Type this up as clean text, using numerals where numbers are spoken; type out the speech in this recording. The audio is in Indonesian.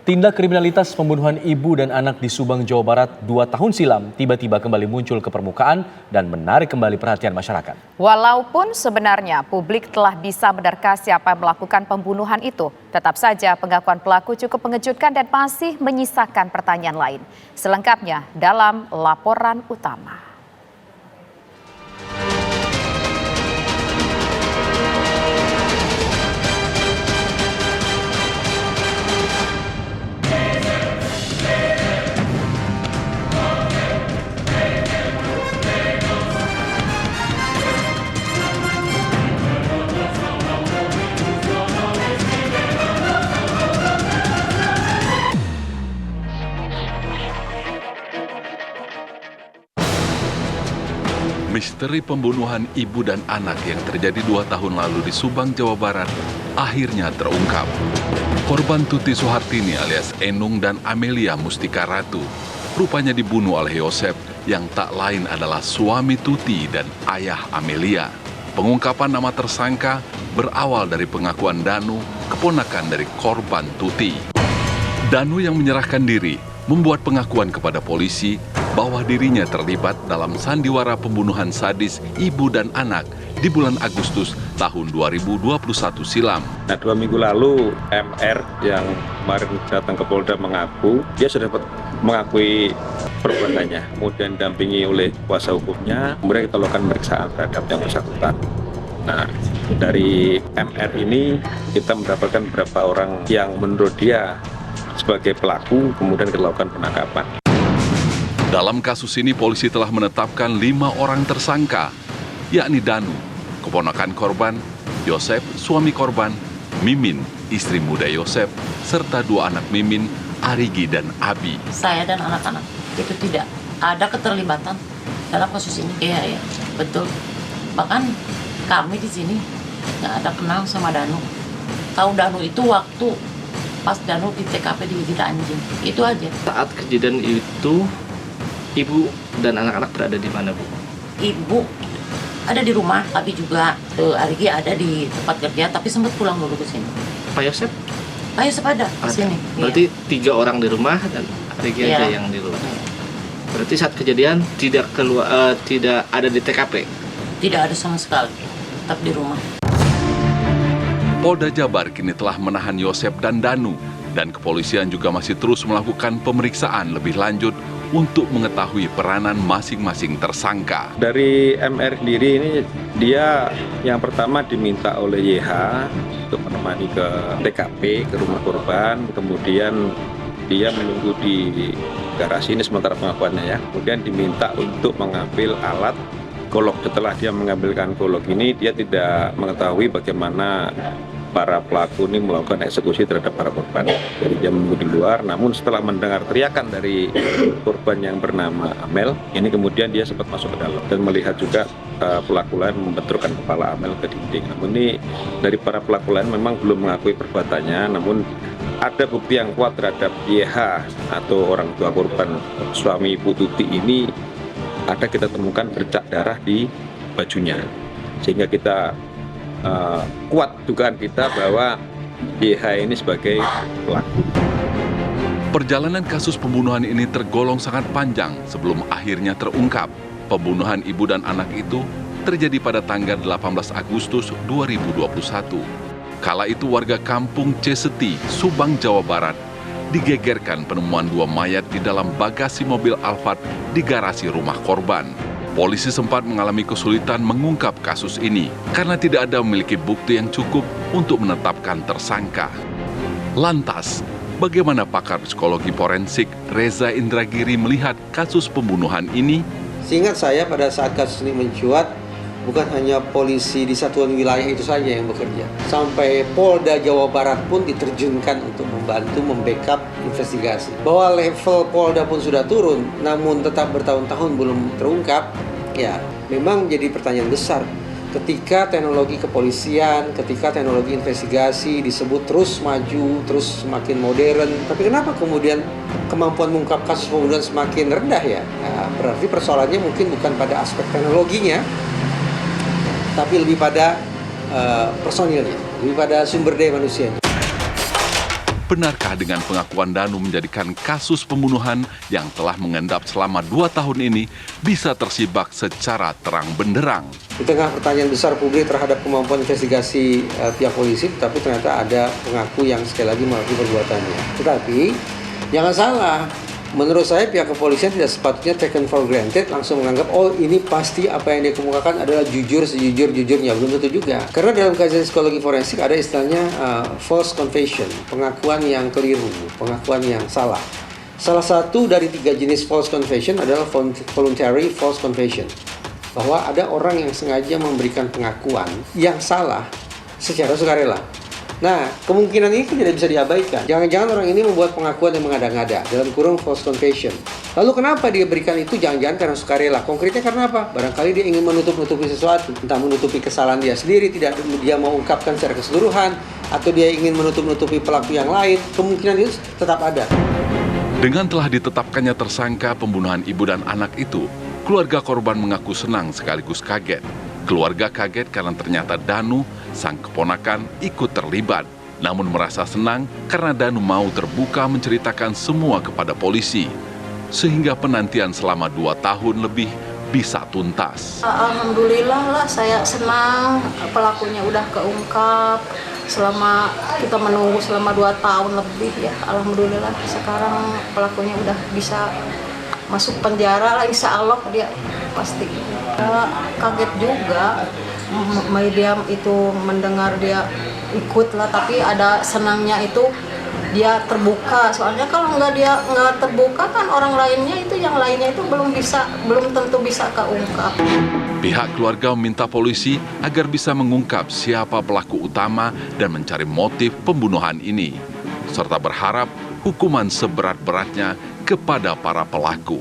Tindak kriminalitas pembunuhan ibu dan anak di Subang, Jawa Barat 2 tahun silam tiba-tiba kembali muncul ke permukaan dan menarik kembali perhatian masyarakat. Walaupun sebenarnya publik telah bisa menerka siapa yang melakukan pembunuhan itu, tetap saja pengakuan pelaku cukup mengejutkan dan masih menyisakan pertanyaan lain. Selengkapnya dalam laporan utama. Misteri pembunuhan ibu dan anak yang terjadi 2 tahun lalu di Subang, Jawa Barat akhirnya terungkap. Korban Tuti Suhartini alias Enung dan Amelia Mustika Ratu rupanya dibunuh oleh Yosep yang tak lain adalah suami Tuti dan ayah Amelia. Pengungkapan nama tersangka berawal dari pengakuan Danu, keponakan dari korban Tuti. Danu yang menyerahkan diri membuat pengakuan kepada polisi bahwa dirinya terlibat dalam sandiwara pembunuhan sadis ibu dan anak di bulan Agustus tahun 2021 silam. Nah, 2 minggu lalu MR yang kemarin datang ke Polda mengaku dia sudah mengakui perbuatannya, kemudian dampingi oleh kuasa hukumnya, kemudian kita lakukan pemeriksaan terhadap yang bersangkutan. Nah, dari MR ini kita mendapatkan beberapa orang yang menurut dia sebagai pelaku, kemudian kita lakukan penangkapan. Dalam kasus ini polisi telah menetapkan 5 orang tersangka, yakni Danu, keponakan korban, Yosep, suami korban, Mimin, istri muda Yosep, serta 2 anak Mimin, Arigi dan Abi. Saya dan anak-anak itu tidak ada keterlibatan dalam kasus ini. Iya, betul. Bahkan kami di sini nggak ada kenal sama Danu. Tahu Danu itu waktu pas Danu di TKP digigit anjing. Itu aja. Saat kejadian itu, ibu dan anak-anak berada di mana, Bu? Ibu ada di rumah, Abi juga. Arigi ada di tempat kerja, tapi sempat pulang dulu ke sini. Pak Yosep? Pak Yosep ada di sini. Berarti 3 orang di rumah dan Arigi aja yang di luar. Berarti saat kejadian tidak ada di TKP? Tidak ada sama sekali, tetap di rumah. Polda Jabar kini telah menahan Yosep dan Danu, dan kepolisian juga masih terus melakukan pemeriksaan lebih lanjut untuk mengetahui peranan masing-masing tersangka. Dari MR sendiri ini dia yang pertama diminta oleh YH untuk menemani ke TKP, ke rumah korban, kemudian dia menunggu di garasi ini sementara pengakuannya ya. Kemudian diminta untuk mengambil alat golok. Setelah dia mengambilkan golok ini, dia tidak mengetahui bagaimana para pelaku ini melakukan eksekusi terhadap para korban. Jadi dia menunggu di luar, namun setelah mendengar teriakan dari korban yang bernama Amel, ini kemudian dia sempat masuk ke dalam dan melihat juga pelaku lain membenturkan kepala Amel ke dinding. Namun ini dari para pelaku lain memang belum mengakui perbuatannya, namun ada bukti yang kuat terhadap YH atau orang tua korban suami Ibu Tuti ini. Ada kita temukan bercak darah di bajunya, sehingga kita kuat dugaan kita bahwa YH ini sebagai pelaku. Perjalanan kasus pembunuhan ini tergolong sangat panjang sebelum akhirnya terungkap. Pembunuhan ibu dan anak itu terjadi pada tanggal 18 Agustus 2021. Kala itu warga kampung Ceseti, Subang, Jawa Barat, digegerkan penemuan 2 mayat di dalam bagasi mobil Alphard di garasi rumah korban. Polisi sempat mengalami kesulitan mengungkap kasus ini karena tidak ada memiliki bukti yang cukup untuk menetapkan tersangka. Lantas, bagaimana pakar psikologi forensik Reza Indragiri melihat kasus pembunuhan ini? Seingat saya pada saat kasus ini mencuat, bukan hanya polisi di satuan wilayah itu saja yang bekerja. Sampai Polda Jawa Barat pun diterjunkan untuk membantu membackup investigasi. Bahwa level Polda pun sudah turun, namun tetap bertahun-tahun belum terungkap, ya memang jadi pertanyaan besar. Ketika teknologi kepolisian, ketika teknologi investigasi disebut terus maju, terus semakin modern, tapi kenapa kemudian kemampuan mengungkap kasus pembunuhan semakin rendah ya? Nah, berarti persoalannya mungkin bukan pada aspek teknologinya, tapi lebih pada personilnya, lebih pada sumber daya manusianya. Benarkah dengan pengakuan Danu menjadikan kasus pembunuhan yang telah mengendap selama 2 tahun ini bisa tersibak secara terang benderang? Di tengah pertanyaan besar publik terhadap kemampuan investigasi pihak polisi, tetapi ternyata ada pengaku yang sekali lagi mengakui perbuatannya. Tetapi jangan salah, menurut saya pihak kepolisian tidak sepatutnya taken for granted, langsung menganggap oh ini pasti apa yang dia kemukakan adalah jujur sejujur-jujurnya. Belum tentu juga. Karena dalam kajian psikologi forensik ada istilahnya false confession, pengakuan yang keliru, pengakuan yang salah. Salah satu dari 3 jenis false confession adalah voluntary false confession. Bahwa ada orang yang sengaja memberikan pengakuan yang salah secara sukarela. Nah, kemungkinan ini tidak bisa diabaikan. Jangan-jangan orang ini membuat pengakuan yang mengada-ngada, dalam kurung false confession. Lalu kenapa dia berikan itu? Jangan-jangan karena sukarela. Konkretnya karena apa? Barangkali dia ingin menutup-nutupi sesuatu. Entah menutupi kesalahan dia sendiri, tidak dia mau ungkapkan secara keseluruhan, atau dia ingin menutup-nutupi pelaku yang lain. Kemungkinan itu tetap ada. Dengan telah ditetapkannya tersangka pembunuhan ibu dan anak itu, keluarga korban mengaku senang sekaligus kaget. Keluarga kaget karena ternyata Danu, sang keponakan, ikut terlibat. Namun merasa senang karena Danu mau terbuka menceritakan semua kepada polisi. Sehingga penantian selama 2 tahun lebih bisa tuntas. Alhamdulillah lah, saya senang pelakunya udah keungkap. Selama kita menunggu selama 2 tahun lebih ya, alhamdulillah sekarang pelakunya udah bisa masuk penjara lah, insya Allah dia pasti. Kaget juga, media itu mendengar dia ikut lah, tapi ada senangnya itu dia terbuka. Soalnya kalau nggak terbuka kan orang lainnya itu, yang lainnya itu belum tentu bisa keungkap. Pihak keluarga meminta polisi agar bisa mengungkap siapa pelaku utama dan mencari motif pembunuhan ini, serta berharap hukuman seberat-beratnya kepada para pelaku.